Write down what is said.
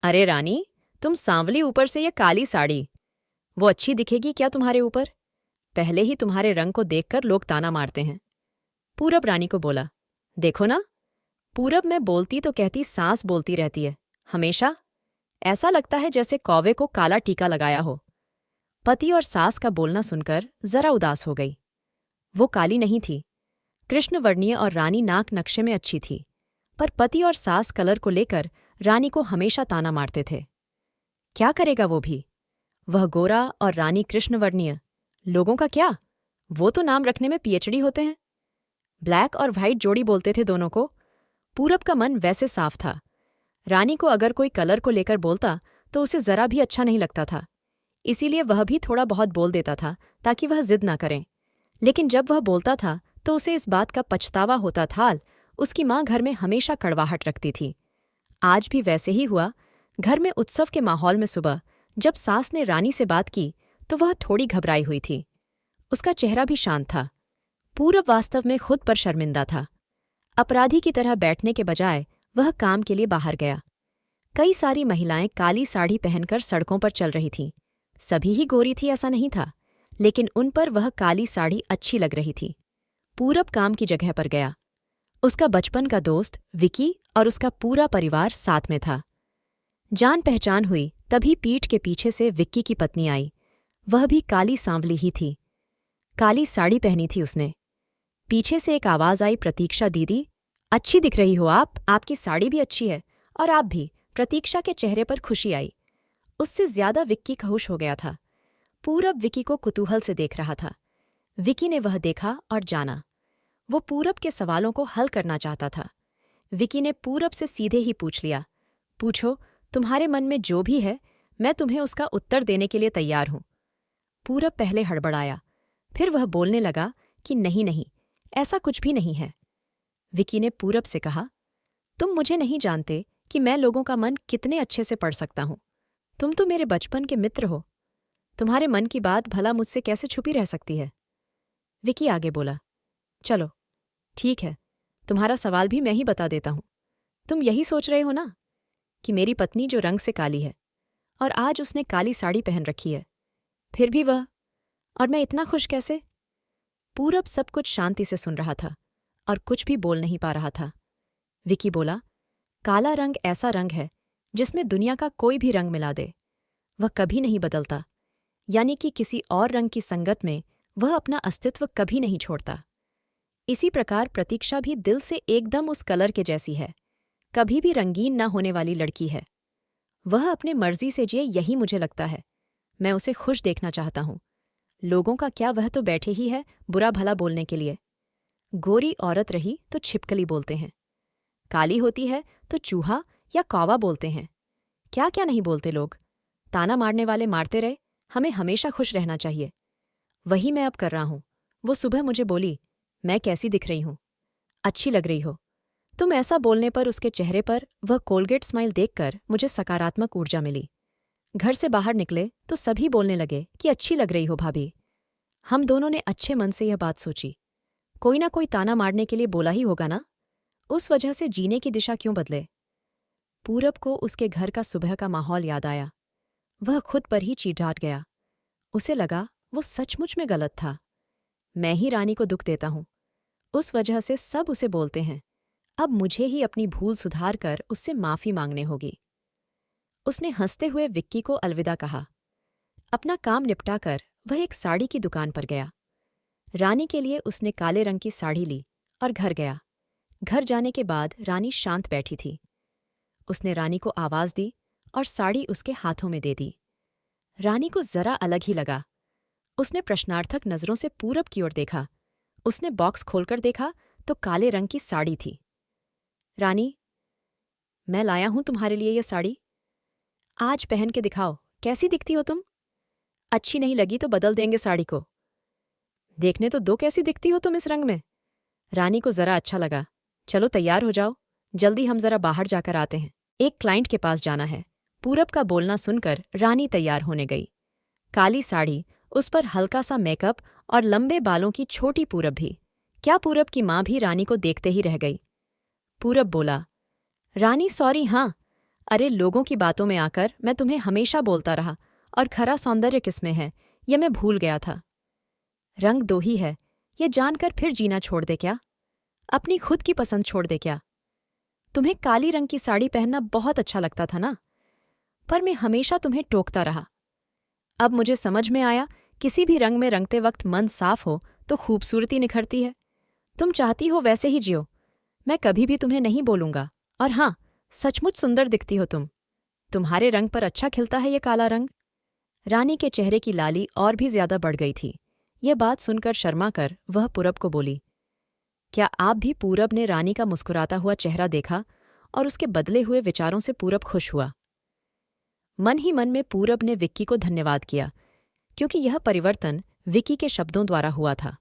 अरे रानी, तुम सांवली ऊपर से ये काली साड़ी, वो अच्छी दिखेगी क्या तुम्हारे ऊपर? पहले ही तुम्हारे रंग को देखकर लोग ताना मारते हैं। पूरब रानी को बोला, देखो ना, पूरब में बोलती तो कहती सांस बोलती रहती है, हमेशा। ऐसा लगता है जैसे कौवे को काला टीका लगाया हो। पति और सास का बोलना सुनकर जरा उदास हो गई। वो काली नहीं थी, कृष्णवर्णीय और रानी नाक नक्शे में अच्छी थी, पर पति और सास कलर को लेकर रानी को हमेशा ताना मारते थे। क्या करेगा वो भी? वह गोरा और रानी कृष्णवर्णीय। लोगों का क्या, वो तो नाम रखने में पीएचडी होते हैं। ब्लैक और व्हाइट जोड़ी बोलते थे दोनों को। पूरब का मन वैसे साफ था। रानी को अगर कोई कलर को लेकर बोलता तो उसे जरा भी अच्छा नहीं लगता था, इसीलिए वह भी थोड़ा बहुत बोल देता था ताकि वह जिद ना करें। लेकिन जब वह बोलता था तो उसे इस बात का पछतावा होता था। उसकी माँ घर में हमेशा कड़वाहट रखती थी। आज भी वैसे ही हुआ। घर में उत्सव के माहौल में सुबह जब सास ने रानी से बात की तो वह थोड़ी घबराई हुई थी। उसका चेहरा भी शांत था। पूरब वास्तव में खुद पर शर्मिंदा था। अपराधी की तरह बैठने के बजाय वह काम के लिए बाहर गया। कई सारी महिलाएं काली साड़ी पहनकर सड़कों पर चल रही थीं। सभी ही गोरी थी ऐसा नहीं था, लेकिन उन पर वह काली साड़ी अच्छी लग रही थी। पूरब काम की जगह पर गया। उसका बचपन का दोस्त विकी और उसका पूरा परिवार साथ में था। जान पहचान हुई तभी पीठ के पीछे से विक्की की पत्नी आई। वह भी काली सांवली ही थी। काली साड़ी पहनी थी उसने। पीछे से एक आवाज आई, प्रतीक्षा दीदी, अच्छी दिख रही हो आप, आपकी साड़ी भी अच्छी है, और आप भी। प्रतीक्षा के चेहरे पर खुशी आई। उससे ज्यादा विक्की खुश हो गया था। पूरब विकी को कुतूहल से देख रहा था। विकी ने वह देखा और जाना। वो पूरब के सवालों को हल करना चाहता था। विकी ने पूरब से सीधे ही पूछ लिया, पूछो, तुम्हारे मन में जो भी है, मैं तुम्हें उसका उत्तर देने के लिए तैयार हूं। पूरब पहले हड़बड़ाया, फिर वह बोलने लगा कि नहीं नहीं, ऐसा कुछ भी नहीं है। विकी ने पूरब से कहा, तुम मुझे नहीं जानते कि मैं लोगों का मन कितने अच्छे से पढ़ सकता हूं। तुम तो मेरे बचपन के मित्र हो। तुम्हारे मन की बात भला मुझसे कैसे छुपी रह सकती है? विकी आगे बोला, चलो ठीक है, तुम्हारा सवाल भी मैं ही बता देता हूं। तुम यही सोच रहे हो ना कि मेरी पत्नी जो रंग से काली है और आज उसने काली साड़ी पहन रखी है, फिर भी वह, और मैं इतना खुश कैसे? पूरब सब कुछ शांति से सुन रहा था और कुछ भी बोल नहीं पा रहा था। विकी बोला, काला रंग ऐसा रंग है जिसमें दुनिया का कोई भी रंग मिला दे, वह कभी नहीं बदलता, यानी कि किसी और रंग की संगत में वह अपना अस्तित्व कभी नहीं छोड़ता। इसी प्रकार प्रतीक्षा भी दिल से एकदम उस कलर के जैसी है, कभी भी रंगीन न होने वाली लड़की है। वह अपने मर्जी से जिए, यही मुझे लगता है। मैं उसे खुश देखना चाहता हूं। लोगों का क्या, वह तो बैठे ही है बुरा भला बोलने के लिए। गोरी औरत रही तो छिपकली बोलते हैं, काली होती है तो चूहा या कौवा बोलते हैं। क्या क्या नहीं बोलते लोग। ताना मारने वाले मारते रहे, हमें हमेशा खुश रहना चाहिए। वही मैं अब कर रहा हूं। वो सुबह मुझे बोली, मैं कैसी दिख रही हूं? अच्छी लग रही हो तुम। ऐसा बोलने पर उसके चेहरे पर वह कोलगेट स्माइल देखकर मुझे सकारात्मक ऊर्जा मिली। घर से बाहर निकले तो सभी बोलने लगे कि अच्छी लग रही हो भाभी। हम दोनों ने अच्छे मन से यह बात सोची, कोई ना कोई ताना मारने के लिए बोला ही होगा ना, उस वजह से जीने की दिशा क्यों बदले। पूरब को उसके घर का सुबह का माहौल याद आया। वह खुद पर ही चिढ़ गया। उसे लगा वो सचमुच में गलत था। मैं ही रानी को दुख देता हूं, उस वजह से सब उसे बोलते हैं। अब मुझे ही अपनी भूल सुधार कर उससे माफी मांगने होगी। उसने हंसते हुए विक्की को अलविदा कहा। अपना काम निपटाकर वह एक साड़ी की दुकान पर गया। रानी के लिए उसने काले रंग की साड़ी ली और घर गया। घर जाने के बाद रानी शांत बैठी थी। उसने रानी को आवाज दी और साड़ी उसके हाथों में दे दी। रानी को जरा अलग ही लगा। उसने प्रश्नार्थक नजरों से पूरब की ओर देखा। उसने बॉक्स खोलकर देखा तो काले रंग की साड़ी थी। रानी, मैं लाया हूं तुम्हारे लिए यह साड़ी। आज पहन के दिखाओ, कैसी दिखती हो तुम? अच्छी नहीं लगी तो बदल देंगे साड़ी को। देखने तो दो, कैसी दिखती हो तुम इस रंग में। रानी को जरा अच्छा लगा। चलो तैयार हो जाओ, जल्दी हम जरा बाहर जाकर आते हैं, एक क्लाइंट के पास जाना है। पूरब का बोलना सुनकर रानी तैयार होने गई। काली साड़ी, उस पर हल्का सा मेकअप और लंबे बालों की छोटी पूरब भी। क्या पूरब की माँ भी रानी को देखते ही रह गई। पूरब बोला, रानी सॉरी, हाँ, अरे लोगों की बातों में आकर मैं तुम्हें हमेशा बोलता रहा, और खरा सौंदर्य किसमें है ये मैं भूल गया था। रंग दो ही है, ये जानकर फिर जीना छोड़ दे क्या? अपनी खुद की पसंद छोड़ दे क्या? तुम्हें काली रंग की साड़ी पहनना बहुत अच्छा लगता था ना, पर मैं हमेशा तुम्हें टोकता रहा। अब मुझे समझ में आया, किसी भी रंग में रंगते वक्त मन साफ हो तो खूबसूरती निखरती है। तुम चाहती हो वैसे ही जियो, मैं कभी भी तुम्हें नहीं बोलूंगा। और हाँ, सचमुच सुंदर दिखती हो तुम। तुम्हारे रंग पर अच्छा खिलता है ये काला रंग। रानी के चेहरे की लाली और भी ज्यादा बढ़ गई थी। यह बात सुनकर शर्मा कर वह पूरब को बोली, क्या आप भी? पूरब ने रानी का मुस्कुराता हुआ चेहरा देखा और उसके बदले हुए विचारों से पूरब खुश हुआ। मन ही मन में पूरब ने विक्की को धन्यवाद किया, क्योंकि यह परिवर्तन विक्की के शब्दों द्वारा हुआ था।